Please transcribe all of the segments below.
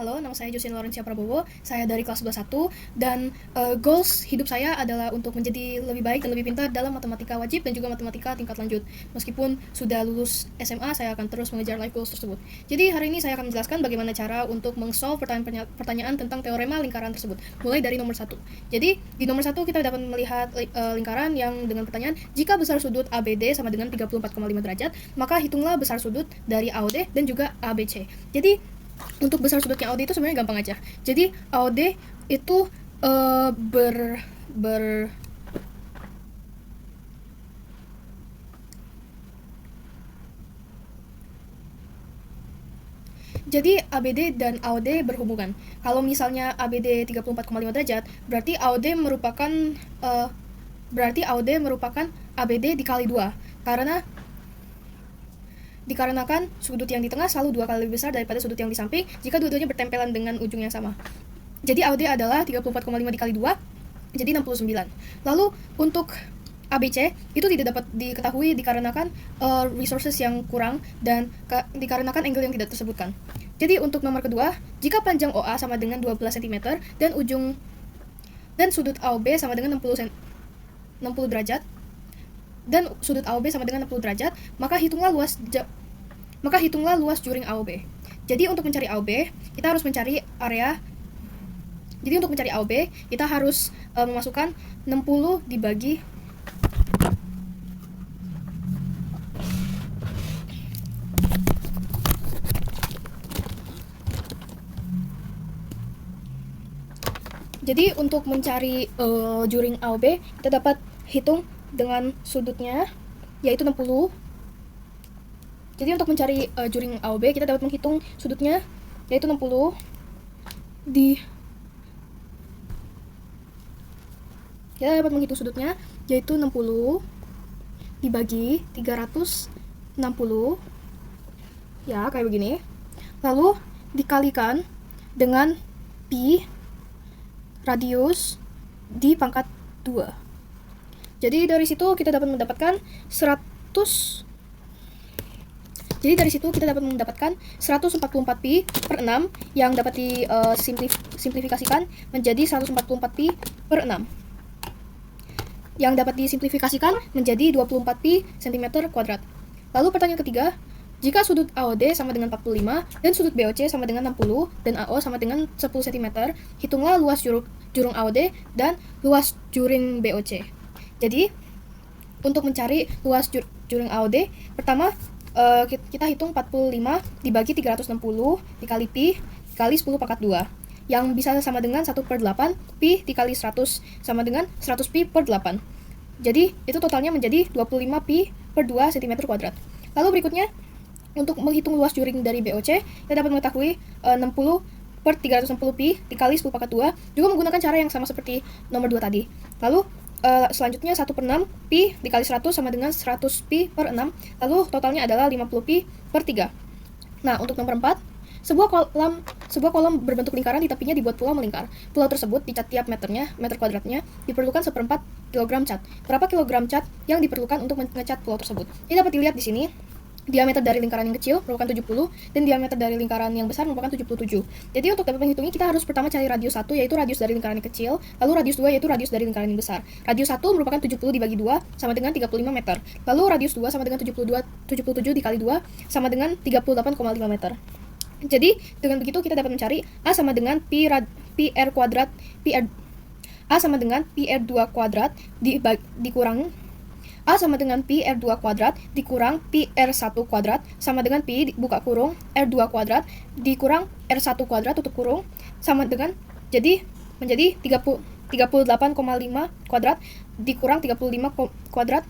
Halo, nama saya Justin Laurencia Prabowo. Saya dari kelas 11 dan goals hidup saya adalah untuk menjadi lebih baik dan lebih pintar dalam matematika wajib dan juga matematika tingkat lanjut. Meskipun sudah lulus SMA, saya akan terus mengejar life goals tersebut. Jadi hari ini saya akan menjelaskan bagaimana cara untuk meng-solve pertanyaan tentang teorema lingkaran tersebut. Mulai dari nomor 1. Jadi di nomor 1 kita dapat melihat lingkaran yang dengan pertanyaan, jika besar sudut ABD sama dengan 34,5 derajat, maka hitunglah besar sudut dari AOD dan juga ABC. Jadi untuk besar sudutnya AOD itu sebenarnya gampang aja. Jadi AOD itu Jadi ABD dan AOD berhubungan. Kalau misalnya ABD 34,5 derajat, berarti AOD merupakan ABD dikali 2. Dikarenakan sudut yang di tengah selalu 2 kali lebih besar daripada sudut yang di samping jika dua-duanya bertempelan dengan ujung yang sama. Jadi AOD adalah 34,5 dikali 2, jadi 69. Lalu untuk ABC itu tidak dapat diketahui dikarenakan resources yang kurang dan dikarenakan angle yang tidak tersebutkan. Jadi untuk nomor kedua, jika panjang OA sama dengan 12 cm dan sudut AOB sama dengan 60 derajat dan sudut AOB sama dengan 60 derajat, maka hitunglah luas juring AOB. Jadi untuk mencari AOB, kita harus mencari area. Jadi untuk mencari AOB, kita harus memasukkan 60 dibagi Jadi untuk mencari juring AOB, kita dapat hitung dengan sudutnya, yaitu 60. Jadi untuk mencari juring AOB, kita dapat menghitung sudutnya, yaitu 60 kita dapat menghitung sudutnya, yaitu 60 dibagi 360, ya kayak begini. Lalu dikalikan dengan pi radius di pangkat 2. Jadi dari situ kita dapat mendapatkan 144 pi per 6 yang dapat disimplifikasikan menjadi 144 pi per 6 yang dapat disimplifikasikan menjadi 24 pi cm². Lalu pertanyaan ketiga, jika sudut AOD sama dengan 45 dan sudut BOC sama dengan 60 dan AO sama dengan 10 cm, hitunglah luas jurung AOD dan luas juring BOC. Jadi untuk mencari luas juring AOD, pertama kita hitung 45 dibagi 360 dikali pi dikali 10 pangkat 2, yang bisa sama dengan 1/8 pi dikali 100 sama dengan 100 pi per 8. Jadi itu totalnya menjadi 25 pi per 2 cm². Lalu berikutnya, untuk menghitung luas juring dari BOC, kita dapat mengetahui 60 per 360 pi dikali 10 pangkat 2 juga menggunakan cara yang sama seperti nomor 2 tadi. Lalu selanjutnya 1/6 pi dikali 100 sama dengan 100 pi per 6, lalu totalnya adalah 50 pi per 3. Nah, untuk nomor 4, sebuah kolom berbentuk lingkaran di tepinya dibuat pulau melingkar. Pulau tersebut dicat tiap meter kuadratnya diperlukan 1/4 kg cat. Berapa kilogram cat yang diperlukan untuk mengecat pulau tersebut? Ini dapat dilihat di sini. Diameter dari lingkaran yang kecil merupakan 70 dan diameter dari lingkaran yang besar merupakan 77. Jadi untuk dapat menghitungnya, kita harus pertama cari radius 1, yaitu radius dari lingkaran yang kecil, lalu radius 2 yaitu radius dari lingkaran yang besar. Radius 1 merupakan 70 dibagi 2 sama dengan 35 meter. Lalu radius 2 sama dengan 77 dikali 2 sama dengan 38,5 meter. Jadi dengan begitu kita dapat mencari A sama dengan A sama dengan pi R2 kuadrat dikurangi A sama dengan pi R2 kuadrat dikurang pi R1 kuadrat sama dengan pi buka kurung R2 kuadrat dikurang R1 kuadrat tutup kurung sama dengan menjadi 38,5 kuadrat dikurang 35 kuadrat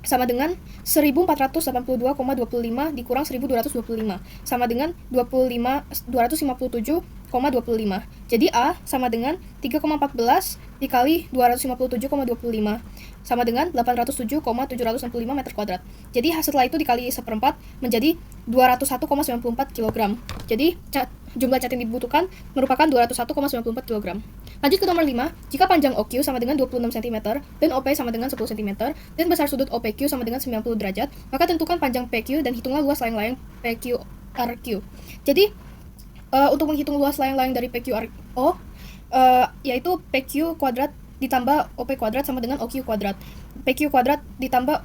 sama dengan 1482,25 dikurang 1225 sama dengan 257,25. Jadi A sama dengan 3,14 dikali 257,25 sama dengan 807,765 meter kuadrat. Jadi setelah itu dikali 1/4 menjadi 201,94 kg. Jadi jumlah cat yang dibutuhkan merupakan 201,94 kg. Lanjut ke nomor 5, jika panjang OQ sama dengan 26 cm dan OP sama dengan 10 cm dan besar sudut OPQ sama dengan 90 derajat, maka tentukan panjang PQ dan hitunglah luas layang-layang PQRQ. Jadi Untuk menghitung luas layang-layang dari PQRO, yaitu PQ kuadrat ditambah OP kuadrat sama dengan OQ kuadrat. PQ kuadrat ditambah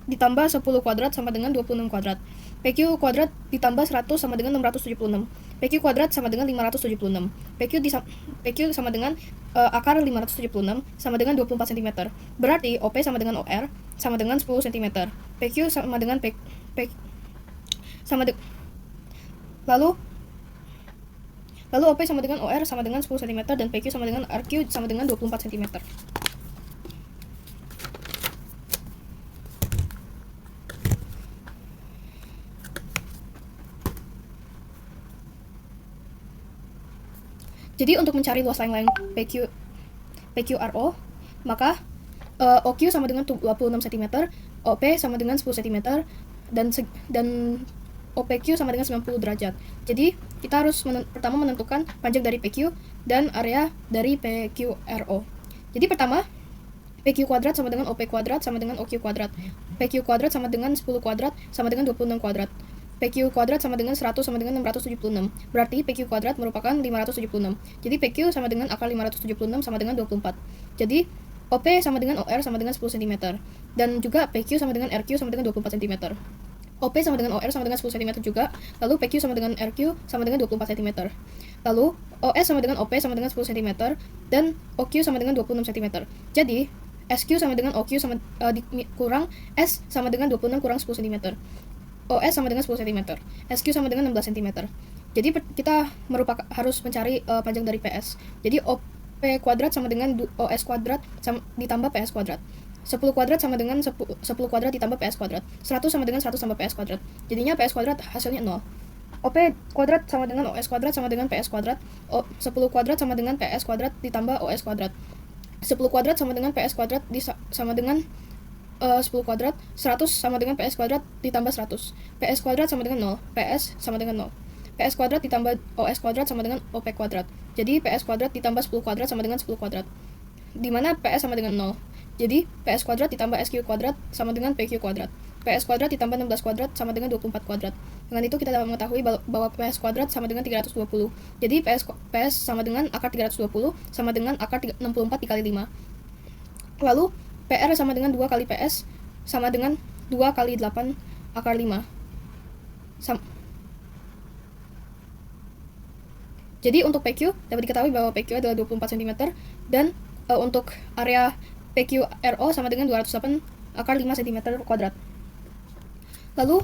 10 kuadrat sama dengan 26 kuadrat. PQ kuadrat ditambah 100 sama dengan 676. PQ kuadrat sama dengan 576. PQ sama dengan akar 576 sama dengan 24 cm. Berarti OP sama dengan OR sama dengan 10 cm. PQ sama dengan Lalu OP sama dengan OR sama dengan 10 cm dan PQ sama dengan RQ sama dengan 24 cm. Jadi untuk mencari luas layang-layang PQRO, maka OQ sama dengan 26 cm, OP sama dengan 10 cm, dan OPQ sama dengan 90 derajat. Jadi kita harus pertama menentukan panjang dari PQ dan area dari PQRO. Jadi pertama, PQ kuadrat sama dengan OP kuadrat sama dengan OQ kuadrat. PQ kuadrat sama dengan 10 kuadrat sama dengan 26 kuadrat. PQ kuadrat sama dengan 100 sama dengan 676. Berarti PQ kuadrat merupakan 576. Jadi PQ sama dengan akar 576 sama dengan 24. Jadi OP sama dengan OR sama dengan 10 cm. Dan juga PQ sama dengan RQ sama dengan 24 cm. OP sama dengan OR sama dengan 10 cm juga. Lalu PQ sama dengan RQ sama dengan 24 cm. Lalu OS sama dengan OP sama dengan 10 cm. Dan OQ sama dengan 26 cm. Jadi SQ sama dengan OQ sama kurang S sama dengan 26 kurang 10 cm. OS sama dengan 10 cm. SQ sama dengan 16 cm. Jadi kita harus mencari panjang dari PS. Jadi OP kuadrat sama dengan OS kuadrat ditambah PS kuadrat. 10 kuadrat sama dengan 10 kuadrat ditambah PS kuadrat. 100 sama dengan 100 tambah PS kuadrat. Jadinya PS kuadrat hasilnya 0. OP kuadrat sama dengan OS kuadrat sama dengan PS kuadrat. 10 kuadrat sama dengan PS kuadrat ditambah OS kuadrat. 10 kuadrat sama dengan PS kuadrat sama dengan 10 kuadrat. 100 sama dengan PS kuadrat ditambah 100. PS kuadrat sama dengan 0. PS sama dengan 0. PS kuadrat ditambah OS kuadrat sama dengan OP kuadrat. Jadi PS kuadrat ditambah 10 kuadrat sama dengan 10 kuadrat. Di mana PS sama dengan 0. Jadi PS kuadrat ditambah SQ kuadrat sama dengan PQ kuadrat. PS kuadrat ditambah 16 kuadrat sama dengan 24 kuadrat. Dengan itu kita dapat mengetahui bahwa PS kuadrat sama dengan 320. Jadi PS sama dengan akar 320 sama dengan akar 64 dikali 5. Lalu PR sama dengan 2 kali PS sama dengan 2 kali 8 akar 5. Jadi untuk PQ dapat diketahui bahwa PQ adalah 24 cm dan untuk area PQRO sama dengan 208 akar 5 cm kuadrat. Lalu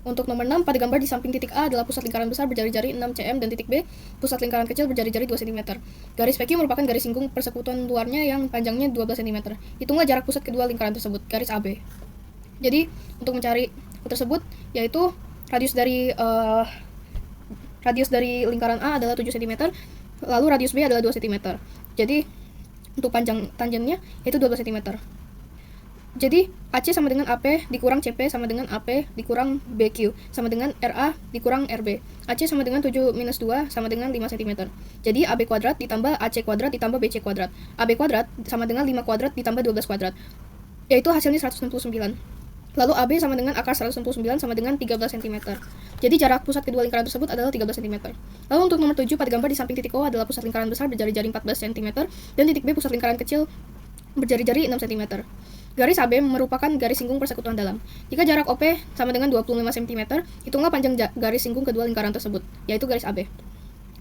untuk nomor 6, pada gambar di samping titik A adalah pusat lingkaran besar berjari-jari 6 cm dan titik B pusat lingkaran kecil berjari-jari 2 cm. Garis PQ merupakan garis singgung persekutuan luarnya yang panjangnya 12 cm. Hitunglah jarak pusat kedua lingkaran tersebut, garis AB. Jadi untuk mencari tersebut yaitu radius dari lingkaran A adalah 7 cm, lalu radius B adalah 2 cm. Jadi untuk panjang tangennya yaitu 12 cm. Jadi AC sama dengan AP dikurang CP sama dengan AP dikurang BQ sama dengan RA dikurang RB. AC sama dengan 7 minus 2 sama dengan 5 cm. Jadi AB kuadrat ditambah AC kuadrat ditambah BC kuadrat. AB kuadrat sama dengan 5 kuadrat ditambah 12 kuadrat. Yaitu hasilnya 169. Lalu AB sama dengan akar 169 sama dengan 13 cm. Jadi jarak pusat kedua lingkaran tersebut adalah 13 cm. Lalu untuk nomor 7, pada gambar di samping titik O adalah pusat lingkaran besar berjari-jari 14 cm dan titik B pusat lingkaran kecil berjari-jari 6 cm. Garis AB merupakan garis singgung persekutuan dalam. Jika jarak OP sama dengan 25 cm, hitunglah panjang garis singgung kedua lingkaran tersebut, yaitu garis AB.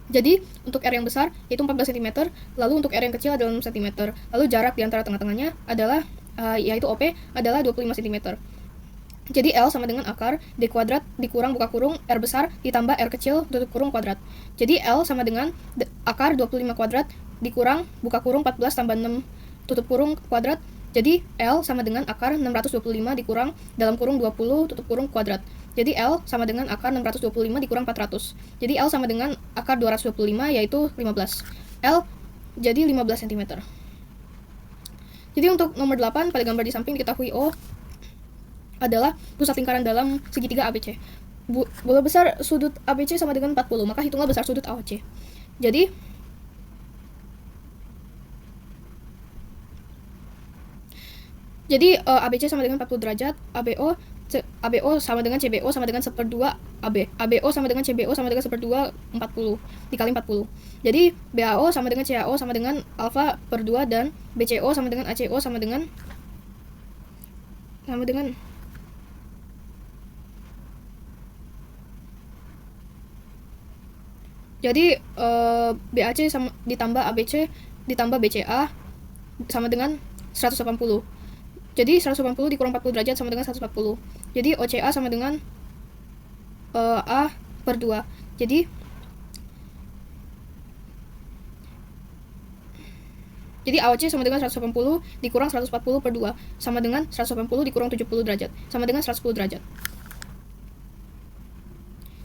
Jadi, untuk R yang besar yaitu 14 cm, lalu untuk R yang kecil adalah 6 cm. Lalu jarak di antara tengah-tengahnya adalah yaitu OP adalah 25 cm. Jadi L sama dengan akar D kuadrat dikurang buka kurung R besar ditambah R kecil tutup kurung kuadrat. Jadi L sama dengan akar 25 kuadrat dikurang buka kurung 14 tambah 6 tutup kurung kuadrat. Jadi L sama dengan akar 625 dikurang dalam kurung 20 tutup kurung kuadrat. Jadi L sama dengan akar 625 dikurang 400. Jadi L sama dengan akar 225 yaitu 15. L jadi 15 cm. Jadi untuk nomor 8, pada gambar di samping diketahui O adalah pusat lingkaran dalam segitiga ABC. Bola besar sudut ABC sama dengan 40, maka hitunglah besar sudut AOC. Jadi ABC sama dengan 40 derajat, ABO ABO sama dengan CBO sama dengan 1/2 AB. ABO sama dengan CBO sama dengan 1/2 40 dikali 40. Jadi BAO sama dengan CAO sama dengan alfa per 2 dan BCO sama dengan ACO sama dengan jadi BAC sama ditambah ABC ditambah BCA sama dengan 180. Jadi 180 dikurang 40 derajat sama dengan 140. Jadi OCA sama dengan A per 2. Jadi AOC sama dengan 180 dikurang 140 per 2 sama dengan 180 dikurang 70 derajat sama dengan 110 derajat.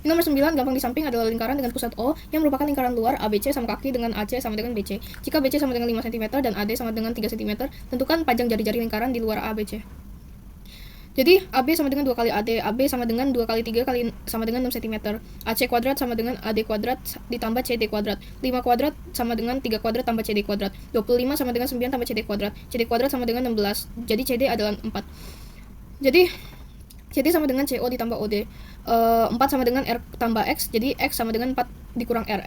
Ini nomor 9, gampang di samping adalah lingkaran dengan pusat O yang merupakan lingkaran luar ABC sama kaki dengan AC sama dengan BC. Jika BC sama dengan 5 cm dan AD sama dengan 3 cm, tentukan panjang jari-jari lingkaran di luar ABC. Jadi AB sama dengan 2 kali AD, AB sama dengan 2 kali 3 kali sama dengan 6 cm. AC kuadrat sama dengan AD kuadrat ditambah CD kuadrat. 5 kuadrat sama dengan 3 kuadrat tambah CD kuadrat. 25 sama dengan 9 tambah CD kuadrat. CD kuadrat sama dengan 16. Jadi CD adalah 4. Jadi CD sama dengan CO ditambah OD. 4 sama dengan R tambah X, jadi X sama dengan 4 dikurang R.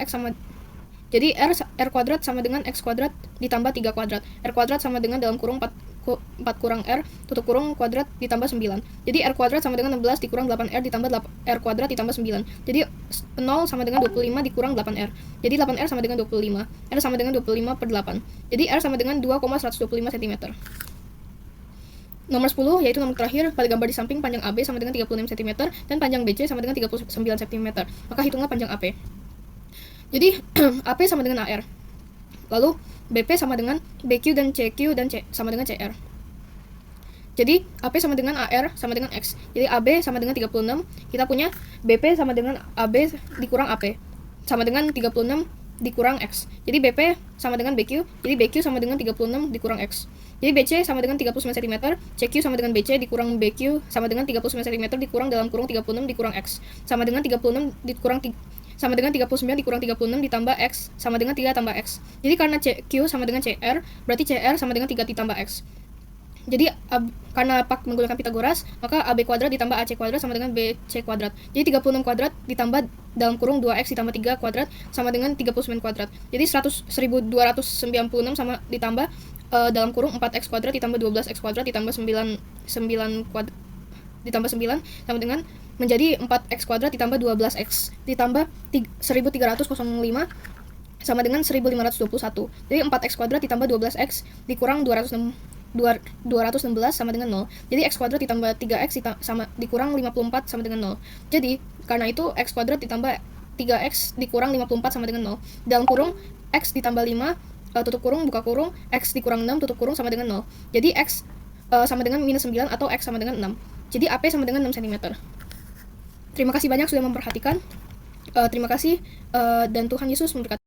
Jadi R kuadrat sama dengan X kuadrat ditambah 3 kuadrat. R kuadrat sama dengan dalam kurung 4 kurang R tutup kurung kuadrat ditambah 9. Jadi R kuadrat sama dengan 16 dikurang 8R ditambah R kuadrat ditambah 9. Jadi 0 sama dengan 25 dikurang 8R. Jadi 8R sama dengan 25. R sama dengan 25 per 8. Jadi R sama dengan 2,125 cm. Nomor 10, yaitu nomor terakhir, pada gambar di samping panjang AB sama dengan 36 cm dan panjang BC sama dengan 39 cm. Maka hitunglah panjang AP. Jadi AP sama dengan AR. Lalu BP sama dengan BQ dan CQ dan sama dengan CR. Jadi AP sama dengan AR sama dengan X. Jadi AB sama dengan 36, kita punya BP sama dengan AB dikurang AP sama dengan 36 dikurang X. Jadi BP sama dengan BQ, jadi BQ sama dengan 36 dikurang X. Jadi BC sama dengan 39 cm, CQ sama dengan BC dikurang BQ sama dengan 39 cm dikurang dalam kurung 36 dikurang X sama dengan 36 dikurang sama dengan 39 dikurang 36 ditambah X sama dengan 3 tambah X. Jadi karena CQ sama dengan CR, berarti CR sama dengan 3 ditambah X. Jadi karena Pak menggunakan Pitagoras, maka AB kuadrat ditambah AC kuadrat sama dengan BC kuadrat. Jadi 36 kuadrat ditambah dalam kurung 2X ditambah 3 kuadrat sama dengan 39 kuadrat. Jadi 1296 sama ditambah dalam kurung 4X kuadrat ditambah 12X kuadrat ditambah 9 ditambah 9 sama dengan menjadi 4X kuadrat ditambah 12X ditambah 1305 sama dengan 1521. Jadi 4X kuadrat ditambah 12X dikurang 216 sama dengan 0. Jadi X kuadrat ditambah 3X sama dikurang 54 sama dengan 0. Jadi karena itu X kuadrat ditambah 3X dikurang 54 sama dengan 0. Dalam kurung X ditambah 5 tutup kurung buka kurung X dikurang 6 tutup kurung sama dengan 0. Jadi X sama dengan minus 9 atau X sama dengan 6. Jadi AP sama dengan 6 cm. Terima kasih banyak sudah memperhatikan. Terima kasih dan Tuhan Yesus memberkati.